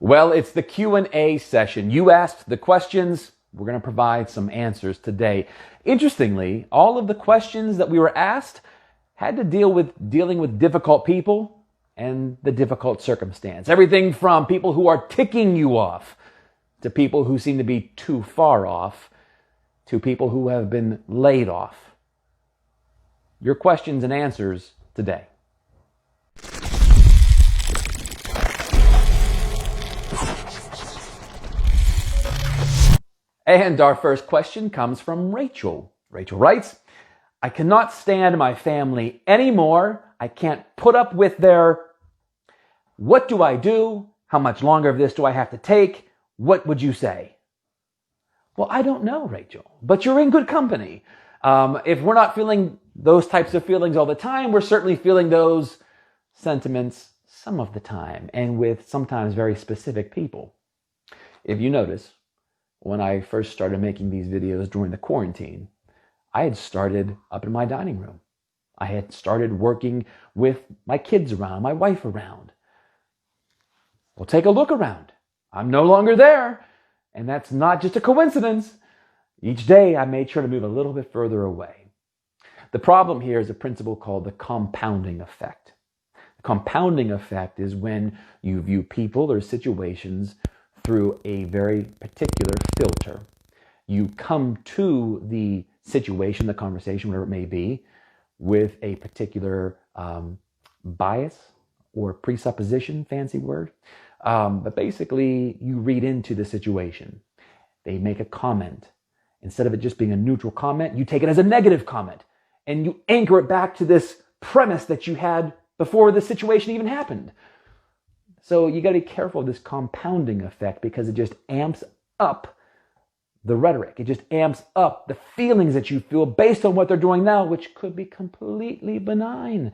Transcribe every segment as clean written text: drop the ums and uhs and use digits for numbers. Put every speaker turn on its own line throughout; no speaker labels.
Well, it's the Q&A session. You asked the questions. We're going to provide some answers today. Interestingly, all of the questions that we were asked had to dealing with difficult people and the difficult circumstance. Everything from people who are ticking you off to people who seem to be too far off to people who have been laid off. Your questions and answers today. And our first question comes from Rachel. Rachel writes, I cannot stand my family anymore. I can't put up with their... What do I do? How much longer of this do I have to take? What would you say? Well, I don't know, Rachel, but you're in good company. If we're not feeling those types of feelings all the time, we're certainly feeling those sentiments some of the time and with sometimes very specific people. If you notice, when I first started making these videos during the quarantine, I had started up in my dining room. I had started working with my kids around, my wife around. Well, take a look around. I'm no longer there. And that's not just a coincidence. Each day I made sure to move a little bit further away. The problem here is a principle called the compounding effect. The compounding effect is when you view people or situations through a very particular filter. You come to the situation, the conversation, whatever it may be, with a particular bias or presupposition, fancy word. But basically, you read into the situation. They make a comment. Instead of it just being a neutral comment, you take it as a negative comment. And you anchor it back to this premise that you had before the situation even happened. So you got to be careful of this compounding effect because it just amps up the rhetoric. It just amps up the feelings that you feel based on what they're doing now, which could be completely benign.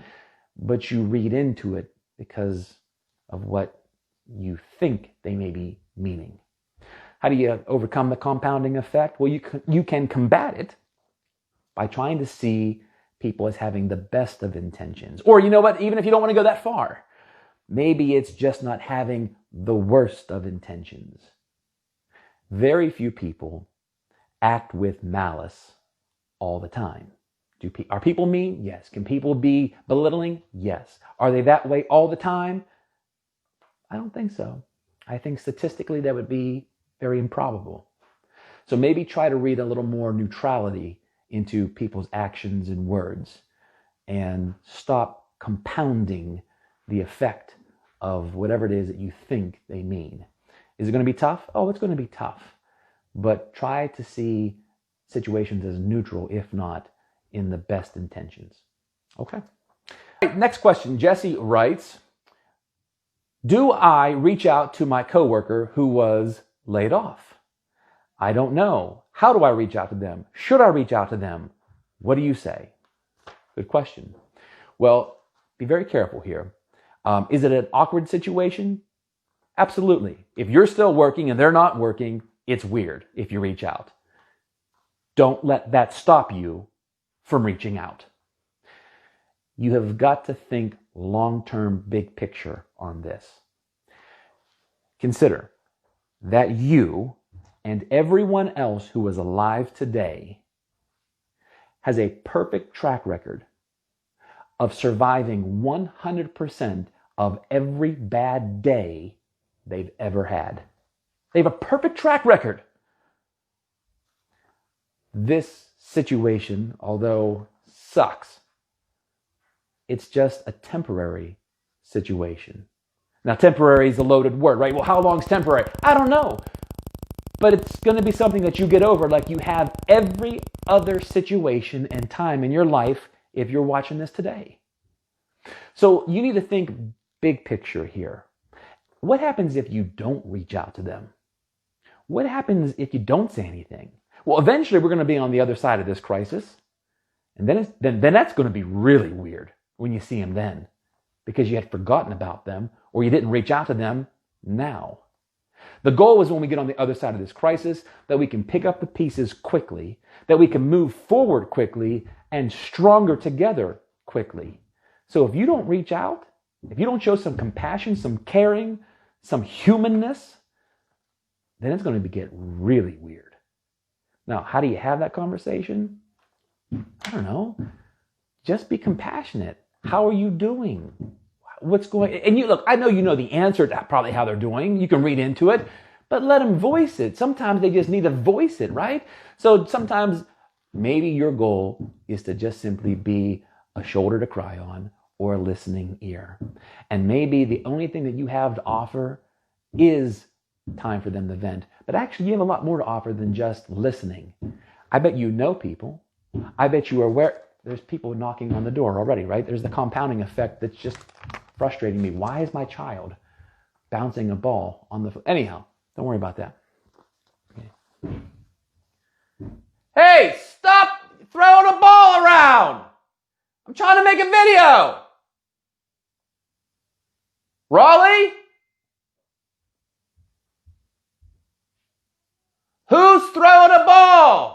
But you read into it because of what you think they may be meaning. How do you overcome the compounding effect? Well, you can combat it by trying to see people as having the best of intentions. Or you know what, even if you don't want to go that far, maybe it's just not having the worst of intentions. Very few people act with malice all the time. Are people mean? Yes. Can people be belittling? Yes. Are they that way all the time? I don't think so. I think statistically that would be very improbable. So maybe try to read a little more neutrality into people's actions and words and stop compounding the effect of whatever it is that you think they mean. Is it going to be tough? Oh, it's going to be tough. But try to see situations as neutral, if not in the best intentions. Okay. Next question. Jesse writes, do I reach out to my coworker who was laid off? I don't know. How do I reach out to them? Should I reach out to them? What do you say? Good question. Well, be very careful here. Is it an awkward situation? Absolutely. If you're still working and they're not working, it's weird if you reach out. Don't let that stop you from reaching out. You have got to think long-term, big picture on this. Consider that you and everyone else who is alive today has a perfect track record of surviving 100% of every bad day they've ever had. They have a perfect track record. This situation, although sucks, it's just a temporary situation. Now, temporary is a loaded word, right? Well, how long is temporary? I don't know. But it's going to be something that you get over like you have every other situation and time in your life if you're watching this today. So you need to think big picture here. What happens if you don't reach out to them? What happens if you don't say anything? Well, eventually we're going to be on the other side of this crisis. And then that's going to be really weird when you see them then, because you had forgotten about them or you didn't reach out to them now. The goal is when we get on the other side of this crisis that we can pick up the pieces quickly, that we can move forward quickly and stronger together quickly. So if you don't reach out, if you don't show some compassion, some caring, some humanness, then it's going to get really weird. Now, how do you have that conversation? I don't know. Just be compassionate. How are you doing? What's going on? And you look, I know you know the answer to probably how they're doing. You can read into it, but let them voice it. Sometimes they just need to voice it, right? So sometimes maybe your goal is to just simply be a shoulder to cry on or a listening ear. And maybe the only thing that you have to offer is time for them to vent. But actually, you have a lot more to offer than just listening. I bet you know people. I bet you are aware. There's people knocking on the door already, right? There's the compounding effect that's just frustrating me. Why is my child bouncing a ball on the floor? Anyhow, don't worry about that. Okay. Hey, stop throwing a ball around. I'm trying to make a video. Raleigh? Who's throwing a ball?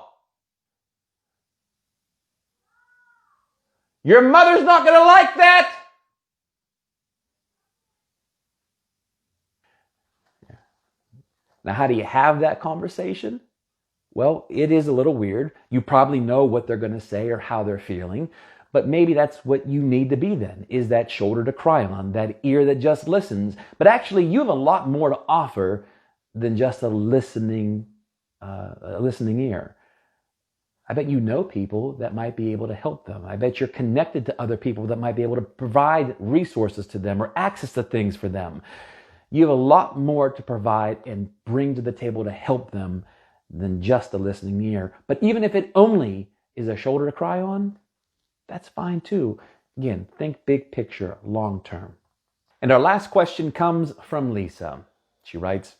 Your mother's not going to like that. Now, how do you have that conversation? Well, it is a little weird. You probably know what they're going to say or how they're feeling, but maybe that's what you need to be then, is that shoulder to cry on, that ear that just listens. But actually, you have a lot more to offer than just a listening ear. I bet you know people that might be able to help them. I bet you're connected to other people that might be able to provide resources to them or access to things for them. You have a lot more to provide and bring to the table to help them than just a listening ear. But even if it only is a shoulder to cry on, that's fine too. Again, think big picture, long term. And our last question comes from Lisa. She writes,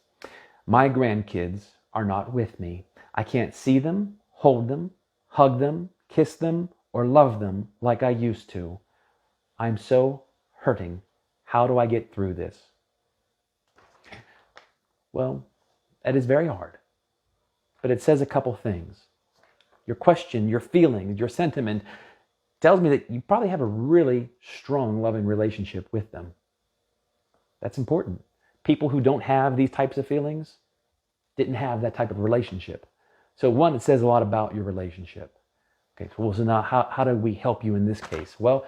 my grandkids are not with me. I can't see them, hold them, hug them, kiss them, or love them like I used to. I'm so hurting. How do I get through this? Well, that is very hard. But it says a couple things. Your question, your feeling, your sentiment tells me that you probably have a really strong, loving relationship with them. That's important. People who don't have these types of feelings didn't have that type of relationship. So one, it says a lot about your relationship. Okay, so now how do we help you in this case? Well,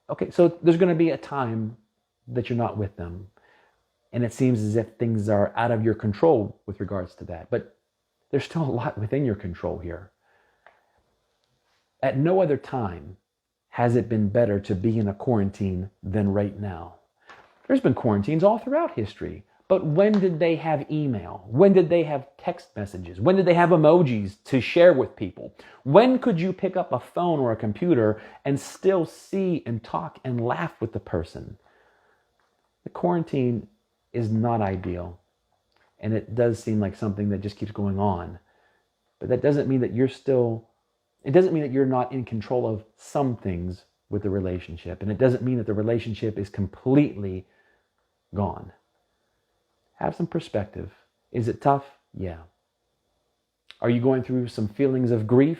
okay, so there's going to be a time that you're not with them. And it seems as if things are out of your control with regards to that. But there's still a lot within your control here. At no other time has it been better to be in a quarantine than right now. There's been quarantines all throughout history. But when did they have email? When did they have text messages? When did they have emojis to share with people? When could you pick up a phone or a computer and still see and talk and laugh with the person? The quarantine is not ideal. And it does seem like something that just keeps going on. But that doesn't mean that it doesn't mean that you're not in control of some things with the relationship. And it doesn't mean that the relationship is completely gone. Have some perspective. Is it tough? Yeah. Are you going through some feelings of grief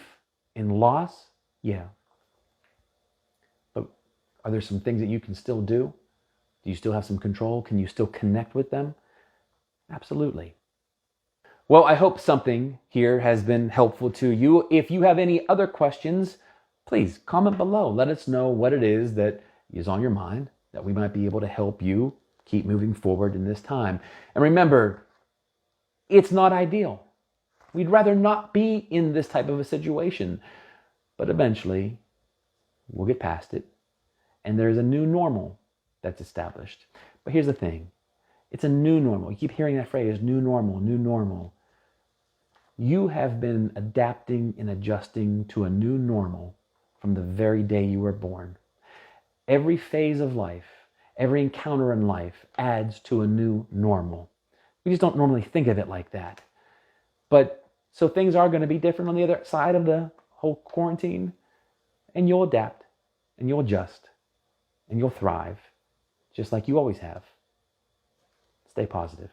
and loss? Yeah. But are there some things that you can still do? Do you still have some control? Can you still connect with them? Absolutely. Well, I hope something here has been helpful to you. If you have any other questions, please comment below. Let us know what it is that is on your mind, that we might be able to help you keep moving forward in this time. And remember, it's not ideal. We'd rather not be in this type of a situation. But eventually, we'll get past it. And there's a new normal that's established. But here's the thing. It's a new normal. You keep hearing that phrase, new normal, new normal. You have been adapting and adjusting to a new normal from the very day you were born. Every phase of life, every encounter in life adds to a new normal. We just don't normally think of it like that. But so things are going to be different on the other side of the whole quarantine, and you'll adapt, and you'll adjust, and you'll thrive, just like you always have. Stay positive.